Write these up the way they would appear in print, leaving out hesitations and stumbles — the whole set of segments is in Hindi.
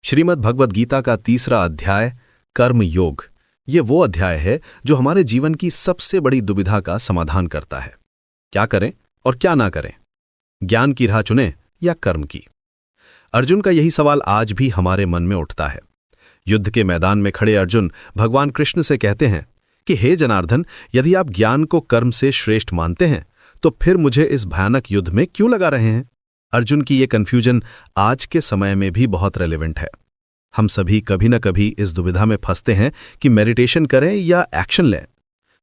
श्रीमद् भगवद गीता का 3रा अध्याय कर्म योग ये वो अध्याय है जो हमारे जीवन की सबसे बड़ी दुविधा का समाधान करता है। क्या करें और क्या ना करें, ज्ञान की राह चुनें या कर्म की। अर्जुन का यही सवाल आज भी हमारे मन में उठता है। युद्ध के मैदान में खड़े अर्जुन भगवान कृष्ण से कहते हैं कि हे जनार्दन, यदि आप ज्ञान को कर्म से श्रेष्ठ मानते हैं तो फिर मुझे इस भयानक युद्ध में क्यों लगा रहे हैं। अर्जुन की ये कन्फ्यूजन आज के समय में भी बहुत रेलेवेंट है। हम सभी कभी न कभी इस दुविधा में फंसते हैं कि मेडिटेशन करें या एक्शन लें,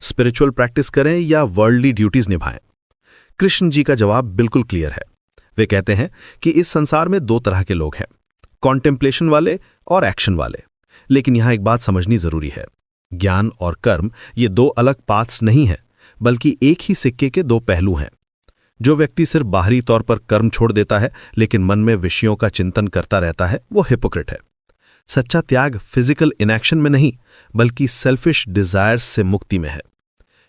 स्पिरिचुअल प्रैक्टिस करें या वर्ल्डली ड्यूटीज निभाएं। कृष्ण जी का जवाब बिल्कुल क्लियर है। वे कहते हैं कि इस संसार में 2 तरह के लोग हैं, कॉन्टेम्पलेशन वाले और एक्शन वाले। लेकिन यहां एक बात समझनी जरूरी है, ज्ञान और कर्म ये 2 अलग पाथ्स नहीं हैं, बल्कि एक ही सिक्के के 2 पहलू हैं। जो व्यक्ति सिर्फ बाहरी तौर पर कर्म छोड़ देता है लेकिन मन में विषयों का चिंतन करता रहता है, वो हिपोक्रेट है। सच्चा त्याग फिजिकल इनएक्शन में नहीं बल्कि सेल्फिश डिजायर्स से मुक्ति में है।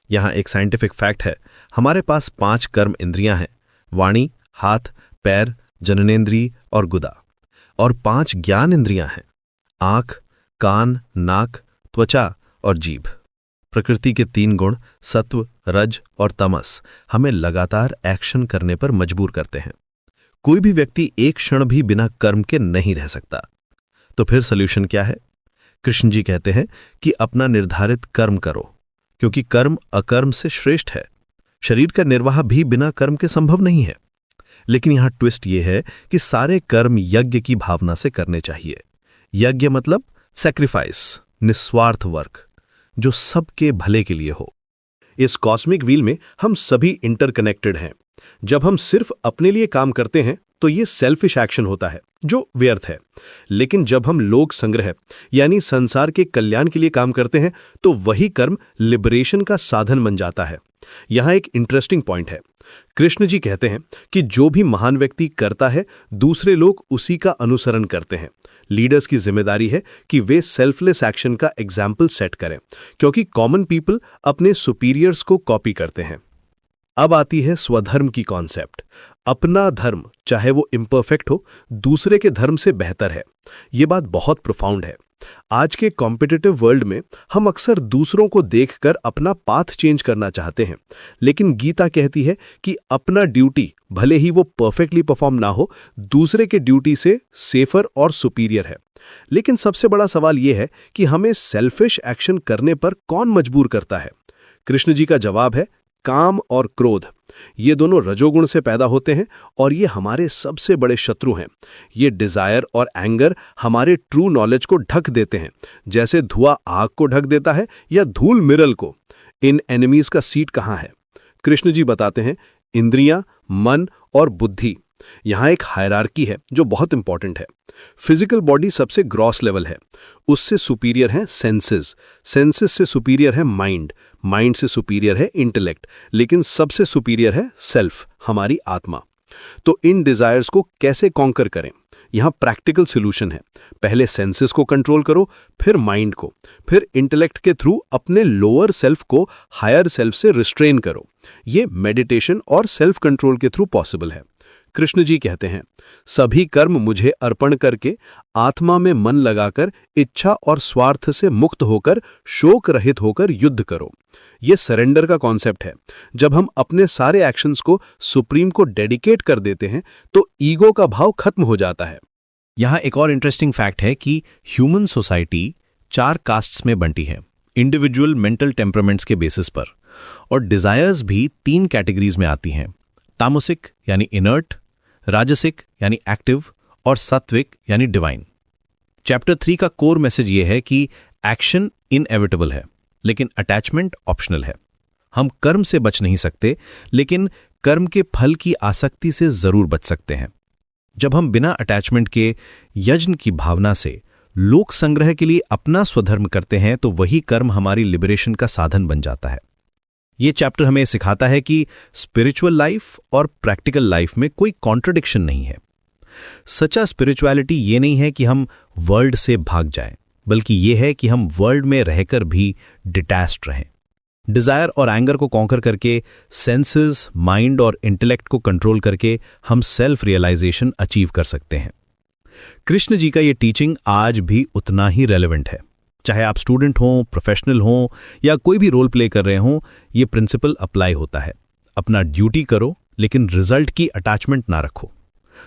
यहां एक साइंटिफिक फैक्ट है, हमारे पास 5 कर्म इंद्रियां हैं, वाणी, हाथ, पैर, जननेंद्रिय और गुदा, और 5 ज्ञान इंद्रियां हैं, आंख, कान, नाक, त्वचा और जीभ। प्रकृति के 3 गुण सत्व, रज और तमस हमें लगातार एक्शन करने पर मजबूर करते हैं। कोई भी व्यक्ति एक क्षण भी बिना कर्म के नहीं रह सकता। तो फिर सॉल्यूशन क्या है? कृष्ण जी कहते हैं कि अपना निर्धारित कर्म करो, क्योंकि कर्म अकर्म से श्रेष्ठ है। शरीर का निर्वाह भी बिना कर्म के संभव नहीं है। लेकिन यहां ट्विस्ट यह है कि सारे कर्म यज्ञ की भावना से करने चाहिए। यज्ञ मतलब सैक्रिफाइस, निस्वार्थ वर्क, जो सबके भले के लिए हो। इस कॉस्मिक व्हील में हम सभी इंटरकनेक्टेड हैं। जब हम सिर्फ अपने लिए काम करते हैं तो ये सेल्फिश एक्शन होता है जो व्यर्थ है। लेकिन जब हम लोक संग्रह यानी संसार के कल्याण के लिए काम करते हैं तो वही कर्म लिबरेशन का साधन बन जाता है। यहां एक इंटरेस्टिंग पॉइंट है। कृष्ण जी कहते हैं कि जो भी महान व्यक्ति करता है दूसरे लोग उसी का अनुसरण करते हैं। लीडर्स की जिम्मेदारी है कि वे सेल्फलेस एक्शन का एग्जाम्पल सेट करें, क्योंकि कॉमन पीपल अपने सुपीरियर्स को कॉपी करते हैं। अब आती है स्वधर्म की कॉन्सेप्ट। अपना धर्म, चाहे वो इम्परफेक्ट हो, दूसरे के धर्म से बेहतर है। ये बात बहुत प्रोफाउंड है। आज के कॉम्पिटिटिव वर्ल्ड में हम अक्सर दूसरों को देखकर अपना पाथ चेंज करना चाहते हैं, लेकिन गीता कहती है कि अपना ड्यूटी भले ही वो परफेक्टली परफॉर्म ना हो, दूसरे के ड्यूटी से सेफर और सुपीरियर है। लेकिन सबसे बड़ा सवाल यह है कि हमें सेल्फिश एक्शन करने पर कौन मजबूर करता है? कृष्ण जी का जवाब है काम और क्रोध। ये दोनों रजोगुण से पैदा होते हैं और ये हमारे सबसे बड़े शत्रु हैं। ये डिजायर और एंगर हमारे ट्रू नॉलेज को ढक देते हैं, जैसे धुआं आग को ढक देता है या धूल मिरल को। इन एनिमीज का सीट कहाँ है? कृष्ण जी बताते हैं इंद्रियां, मन और बुद्धि। यहां एक हायरार्की है जो बहुत इंपॉर्टेंट है। फिजिकल बॉडी सबसे ग्रॉस लेवल है, उससे सुपीरियर है सेंसेस, सेंसेस से सुपीरियर है माइंड, माइंड से सुपीरियर है इंटेलेक्ट, लेकिन सबसे सुपीरियर है सेल्फ, हमारी आत्मा। तो इन डिजायर्स को कैसे कॉन्कर करें? यहां प्रैक्टिकल सॉल्यूशन है। पहले सेंसेस को कंट्रोल करो, फिर माइंड को, फिर इंटेलेक्ट के थ्रू अपने लोअर सेल्फ को हायर सेल्फ से रिस्ट्रेन करो। ये मेडिटेशन और सेल्फ कंट्रोल के थ्रू पॉसिबल है। कृष्ण जी कहते हैं सभी कर्म मुझे अर्पण करके आत्मा में मन लगाकर इच्छा और स्वार्थ से मुक्त होकर शोक रहित होकर युद्ध करो। यह सरेंडर का कॉन्सेप्ट है। जब हम अपने सारे एक्शंस को सुप्रीम को डेडिकेट कर देते हैं तो ईगो का भाव खत्म हो जाता है। यहां एक और इंटरेस्टिंग फैक्ट है कि ह्यूमन सोसाइटी 4 कास्ट्स में बंटी है, इंडिविजुअल मेंटल टेम्परामेंट्स के बेसिस पर, और डिजायर्स भी 3 कैटेगरीज में आती हैं, तामसिक यानी इनर्ट, राजसिक यानी एक्टिव और सात्विक यानी डिवाइन। चैप्टर 3 का कोर मैसेज यह है कि एक्शन इनएविटेबल है लेकिन अटैचमेंट ऑप्शनल है। हम कर्म से बच नहीं सकते, लेकिन कर्म के फल की आसक्ति से जरूर बच सकते हैं। जब हम बिना अटैचमेंट के यज्ञ की भावना से लोक संग्रह के लिए अपना स्वधर्म करते हैं तो वही कर्म हमारी लिबरेशन का साधन बन जाता है। ये चैप्टर हमें सिखाता है कि स्पिरिचुअल लाइफ और प्रैक्टिकल लाइफ में कोई कॉन्ट्रडिक्शन नहीं है। सच्चा स्पिरिचुअलिटी ये नहीं है कि हम वर्ल्ड से भाग जाएं, बल्कि ये है कि हम वर्ल्ड में रहकर भी डिटैच्ड रहें। डिजायर और एंगर को कॉन्कर करके, सेंसेस, माइंड और इंटेलेक्ट को कंट्रोल करके हम सेल्फ रियलाइजेशन अचीव कर सकते हैं। कृष्ण जी का ये टीचिंग आज भी उतना ही रेलेवेंट है। चाहे आप स्टूडेंट हों, प्रोफेशनल हों या कोई भी रोल प्ले कर रहे हों, ये प्रिंसिपल अप्लाई होता है। अपना ड्यूटी करो, लेकिन रिजल्ट की अटैचमेंट ना रखो।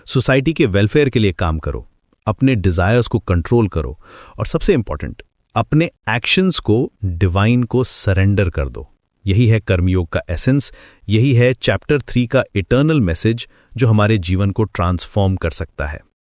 सोसाइटी के वेलफेयर के लिए काम करो, अपने डिजायर्स को कंट्रोल करो और सबसे इंपॉर्टेंट, अपने एक्शंस को डिवाइन को सरेंडर कर दो। यही है कर्मयोग का एसेंस, यही है चैप्टर 3 का इटर्नल मैसेज जो हमारे जीवन को ट्रांसफॉर्म कर सकता है।